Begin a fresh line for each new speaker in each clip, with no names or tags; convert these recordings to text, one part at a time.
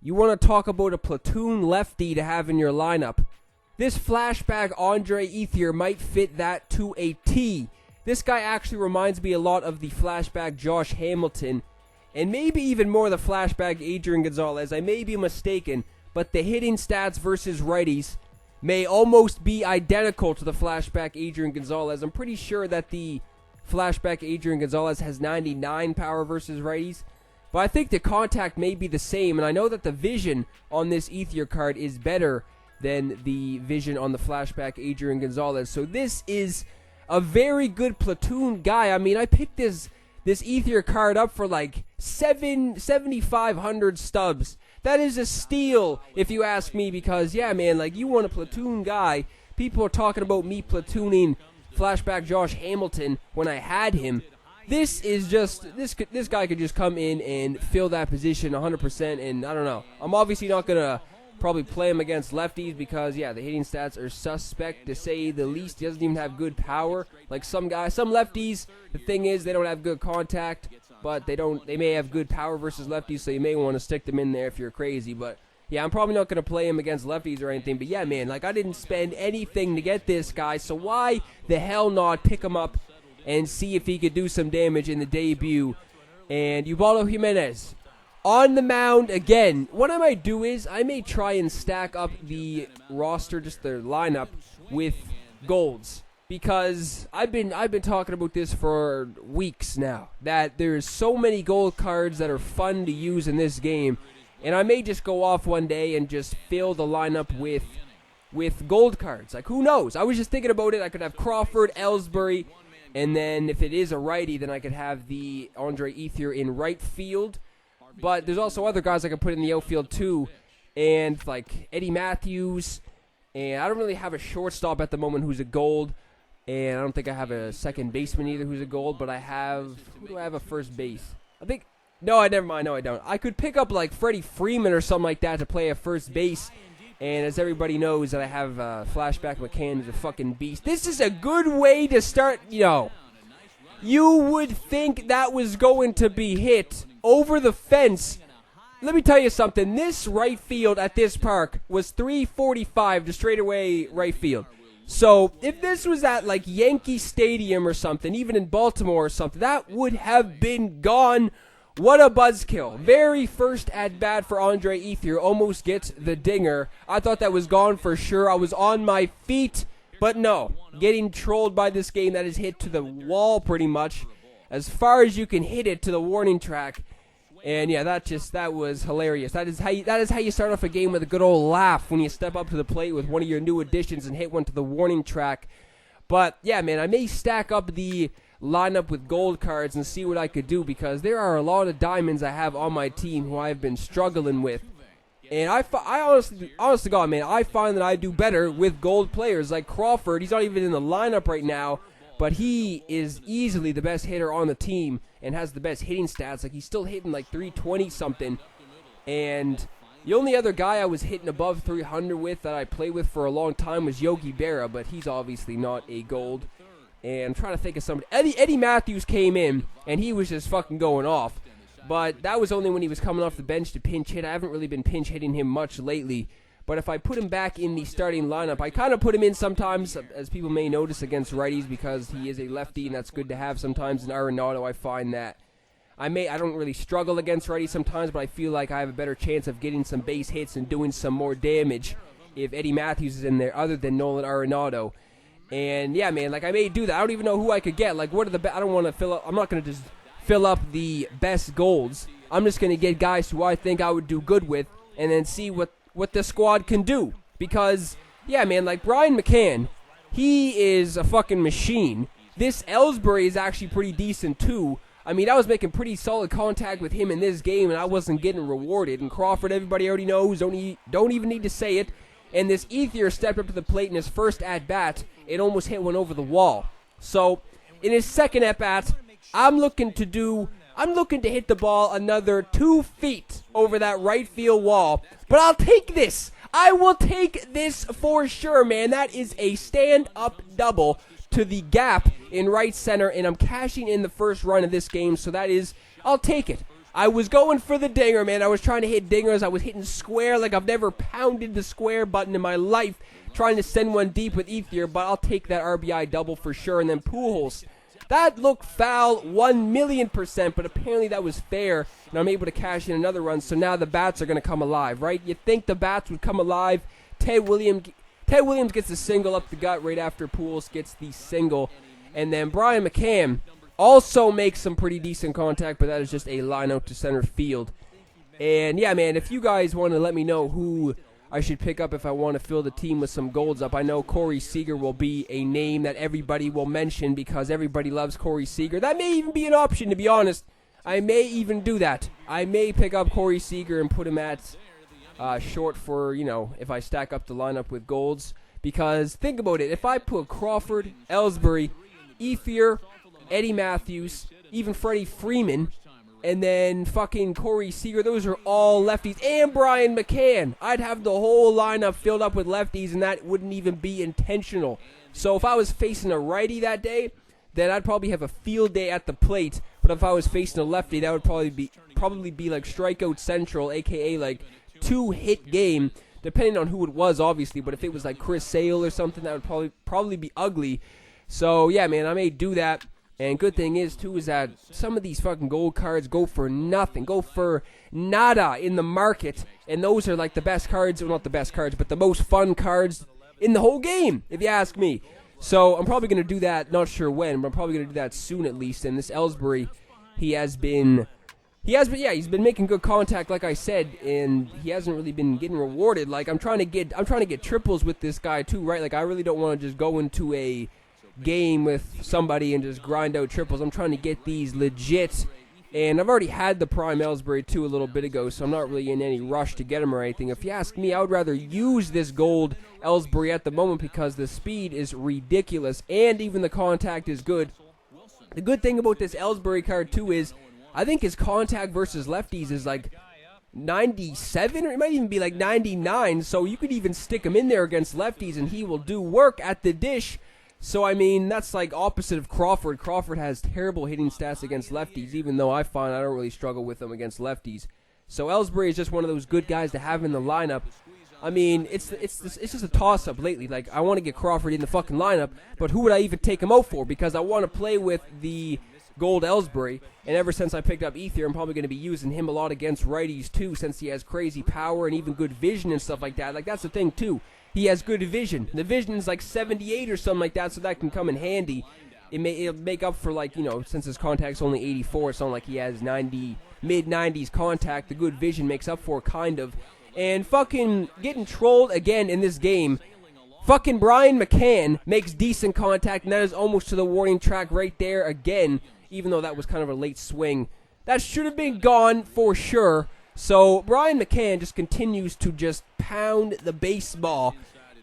You want to talk about a platoon lefty to have in your lineup. This flashback Andre Ethier might fit that to a T. This guy actually reminds me a lot of the flashback Josh Hamilton, and maybe even more the flashback Adrián González. I may be mistaken, but the hitting stats versus righties may almost be identical to the flashback Adrián González. I'm pretty sure that the flashback Adrián González has 99 power versus righties, but I think the contact may be the same, and I know that the vision on this Ethier card is better than the vision on the flashback Adrián González. So this is a very good platoon guy. I mean, I picked this Ethier card up for like 7,500 stubs. That is a steal, if you ask me, because, yeah, man, like, you want a platoon guy. People are talking about me platooning flashback Josh Hamilton when I had him. This is just, this guy could just come in and fill that position 100%, and I don't know. I'm obviously not going to probably play him against lefties because, yeah, the hitting stats are suspect to say the least. He doesn't even have good power. Like some lefties, the thing is they don't have good contact, but they may have good power versus lefties, so you may want to stick them in there if you're crazy. But yeah, I'm probably not going to play him against lefties or anything. But yeah, man, like, I didn't spend anything to get this guy, so why the hell not pick him up and see if he could do some damage in the debut? And Ubaldo Jimenez on the mound again. What I might do is I may try and stack up the roster, just the lineup, with golds, because I've been talking about this for weeks now, that there's so many gold cards that are fun to use in this game, and I may just go off one day and just fill the lineup with gold cards. Like, who knows? I was just thinking about it. I could have Crawford, Ellsbury, and then if it is a righty, then I could have the Andre Ethier in right field. But there's also other guys I can put in the outfield too, and like Eddie Mathews, and I don't really have a shortstop at the moment who's a gold, and I don't think I have a second baseman either who's a gold, but who do I have a first base? Never mind, no I don't. I could pick up like Freddie Freeman or something like that to play at first base, and as everybody knows that I have flashback McCann is a fucking beast. This is a good way to start, you would think that was going to be hit over the fence. Let me tell you something. This right field at this park was 345 to straightaway right field. So if this was at like Yankee Stadium or something, even in Baltimore or something, that would have been gone. What a buzzkill. Very first at-bat for Andre Ethier. Almost gets the dinger. I thought that was gone for sure. I was on my feet. But no, getting trolled by this game that is hit to the wall pretty much, as far as you can hit it to the warning track. And yeah, that was hilarious. That is how you start off a game with a good old laugh, when you step up to the plate with one of your new additions and hit one to the warning track. But yeah, man, I may stack up the lineup with gold cards and see what I could do, because there are a lot of diamonds I have on my team who I've been struggling with. And I honestly, God, man, I find that I do better with gold players like Crawford. He's not even in the lineup right now, but he is easily the best hitter on the team and has the best hitting stats. Like, he's still hitting like 320 something. And the only other guy I was hitting above 300 with that I played with for a long time was Yogi Berra, but he's obviously not a gold. And I'm trying to think of somebody. Eddie Mathews came in, and he was just fucking going off. But that was only when he was coming off the bench to pinch hit. I haven't really been pinch hitting him much lately. But if I put him back in the starting lineup, I kind of put him in sometimes, as people may notice, against righties, because he is a lefty, and that's good to have sometimes. In Arenado, I find that I don't really struggle against righties sometimes, but I feel like I have a better chance of getting some base hits and doing some more damage if Eddie Mathews is in there, other than Nolan Arenado. And yeah, man, like, I may do that. I don't even know who I could get. Like, what are the I don't want to fill up. I'm not going to just fill up the best golds. I'm just going to get guys who I think I would do good with, and then see what the squad can do. Because, yeah, man, like Brian McCann, he is a fucking machine. This Ellsbury is actually pretty decent too. I mean, I was making pretty solid contact with him in this game, and I wasn't getting rewarded. And Crawford, everybody already knows, don't even need to say it. And this Ethier stepped up to the plate in his first at-bat and almost hit one over the wall. So, in his second at-bat, I'm looking to hit the ball another 2 feet over that right field wall. But I'll take this. I will take this for sure, man. That is a stand-up double to the gap in right center, and I'm cashing in the first run of this game, so I'll take it. I was going for the dinger, man. I was trying to hit dingers. I was hitting square like I've never pounded the square button in my life, trying to send one deep with Ethier, but I'll take that RBI double for sure. And then Pujols, that looked foul 1,000,000%, but apparently that was fair, and I'm able to cash in another run, so now the bats are going to come alive, right? You think the bats would come alive. Ted Williams gets a single up the gut right after Pujols gets the single, and then Brian McCann also makes some pretty decent contact, but that is just a line out to center field. And yeah, man, if you guys want to let me know who I should pick up if I want to fill the team with some golds up, I know Corey Seager will be a name that everybody will mention because everybody loves Corey Seager. That may even be an option, to be honest. I may even do that. I may pick up Corey Seager and put him at short for, you know, if I stack up the lineup with golds. Because think about it. If I put Crawford, Ellsbury, Ethier, Eddie Mathews, even Freddie Freeman, and then fucking Corey Seager, those are all lefties, and Brian McCann, I'd have the whole lineup filled up with lefties, and that wouldn't even be intentional. So if I was facing a righty that day, then I'd probably have a field day at the plate. But if I was facing a lefty, that would probably be like strikeout central, aka like 2-hit game, depending on who it was, obviously. But if it was like Chris Sale or something, that would probably be ugly. So yeah, man, I may do that. And good thing is, too, is that some of these fucking gold cards go for nothing, go for nada in the market. And those are like the best cards, well, not the best cards, but the most fun cards in the whole game, if you ask me. So I'm probably going to do that, not sure when, but I'm probably going to do that soon at least. And this Ellsbury, he's been making good contact, like I said, and he hasn't really been getting rewarded. Like I'm trying to get triples with this guy too, right? Like I really don't want to just go into a game with somebody and just grind out triples. I'm trying to get these legit, and I've already had the prime Ellsbury too a little bit ago, so I'm not really in any rush to get him or anything. If you ask me, I would rather use this gold Ellsbury at the moment because the speed is ridiculous and even the contact is good. The good thing about this Ellsbury card too is I think his contact versus lefties is like 97, or it might even be like 99, so you could even stick him in there against lefties and he will do work at the dish. So, I mean, that's like opposite of Crawford. Crawford has terrible hitting stats against lefties, even though I find I don't really struggle with them against lefties. So, Ellsbury is just one of those good guys to have in the lineup. I mean, it's just a toss-up lately. Like, I want to get Crawford in the fucking lineup, but who would I even take him out for? Because I want to play with the gold Ellsbury, and ever since I picked up Ethier, I'm probably going to be using him a lot against righties, too, since he has crazy power and even good vision and stuff like that. Like, that's the thing, too. He has good vision. The vision is like 78 or something like that, so that can come in handy. It'll make up for, like, you know, since his contact's only 84, it's not like he has mid-90s contact. The good vision makes up for it, kind of. And fucking getting trolled again in this game. Fucking Brian McCann makes decent contact, and that is almost to the warning track right there again, even though that was kind of a late swing. That should have been gone for sure. So Brian McCann just continues to just pound the baseball,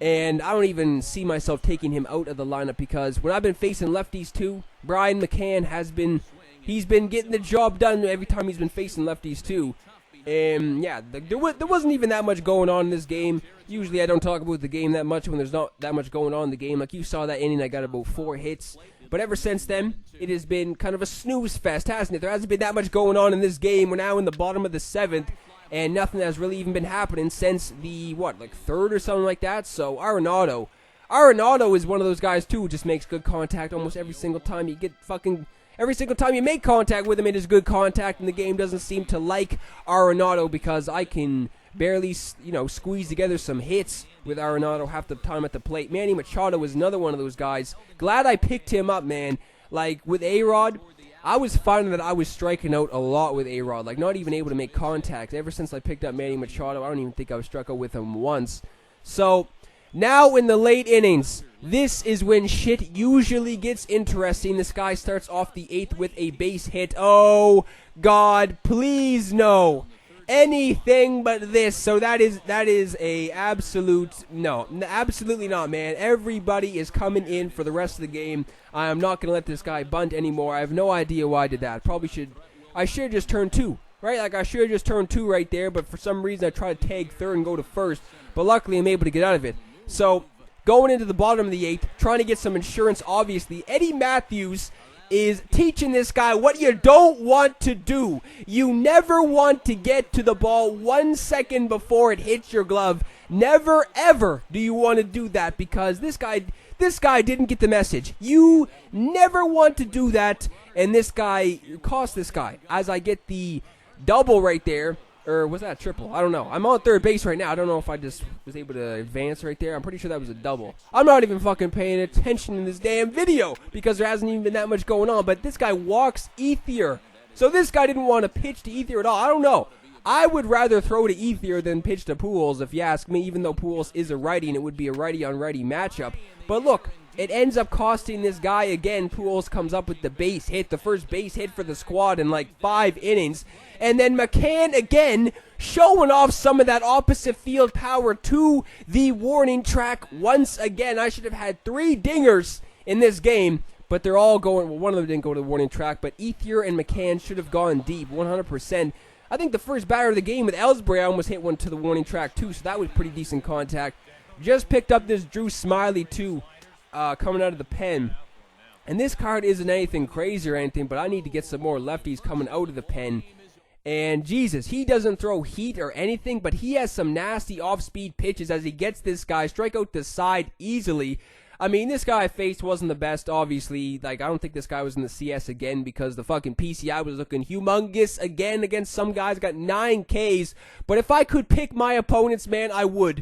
and I don't even see myself taking him out of the lineup because when I've been facing lefties too, Brian McCann he's been getting the job done every time he's been facing lefties too. And yeah, there wasn't even that much going on in this game. Usually I don't talk about the game that much when there's not that much going on in the game. Like you saw that inning, I got about 4 hits. But ever since then, it has been kind of a snooze fest, hasn't it? There hasn't been that much going on in this game. We're now in the bottom of the 7th, and nothing has really even been happening since the, like 3rd or something like that? So, Arenado is one of those guys, too, who just makes good contact almost every single time you every single time you make contact with him, it is good contact, and the game doesn't seem to like Arenado because I can barely, squeeze together some hits with Arenado half the time at the plate. Manny Machado is another one of those guys. Glad I picked him up, man. Like, with A-Rod, I was finding that I was striking out a lot with A-Rod. Like, not even able to make contact. Ever since I picked up Manny Machado, I don't even think I've struck out with him once. So, now in the late innings, this is when shit usually gets interesting. This guy starts off the 8th with a base hit. Oh, God, please no. Anything but this. So that is a absolute no. Absolutely not, man. Everybody is coming in for the rest of the game. I am not going to let this guy bunt anymore. I have no idea why I did that. I should have just turned 2, right? Like I should have just turned 2 right there, but for some reason I tried to tag 3rd and go to 1st. But luckily I'm able to get out of it. So going into the bottom of the 8th, trying to get some insurance, obviously. Eddie Mathews is teaching this guy what you don't want to do. You never want to get to the ball 1 second before it hits your glove. Never, ever do you want to do that, because this guy didn't get the message. You never want to do that, and this guy cost this guy. As I get the double right there, or was that a triple? I don't know. I'm on third base right now. I don't know if I just was able to advance right there. I'm pretty sure that was a double. I'm not even fucking paying attention in this damn video because there hasn't even been that much going on. But this guy walks Ethier. So this guy didn't want to pitch to Ethier at all. I don't know. I would rather throw to Ethier than pitch to Pujols, if you ask me, even though Pujols is a righty and it would be a righty-on-righty matchup. But look, it ends up costing this guy again. Pujols comes up with the base hit, the first base hit for the squad in like 5 innings. And then McCann again showing off some of that opposite field power to the warning track once again. I should have had 3 dingers in this game, but they're all going, well, one of them didn't go to the warning track, but Ethier and McCann should have gone deep, 100%. I think the first batter of the game with Ellsbury, I almost hit one to the warning track too, so that was pretty decent contact. Just picked up this Drew Smyly too, coming out of the pen. And this card isn't anything crazy or anything, but I need to get some more lefties coming out of the pen. And Jesus, he doesn't throw heat or anything, but he has some nasty off-speed pitches as he gets this guy strike out the side easily. I mean, this guy I faced wasn't the best, obviously. Like, I don't think this guy was in the CS again because the fucking PCI was looking humongous again against some guys. Got 9 Ks. But if I could pick my opponents, man, I would.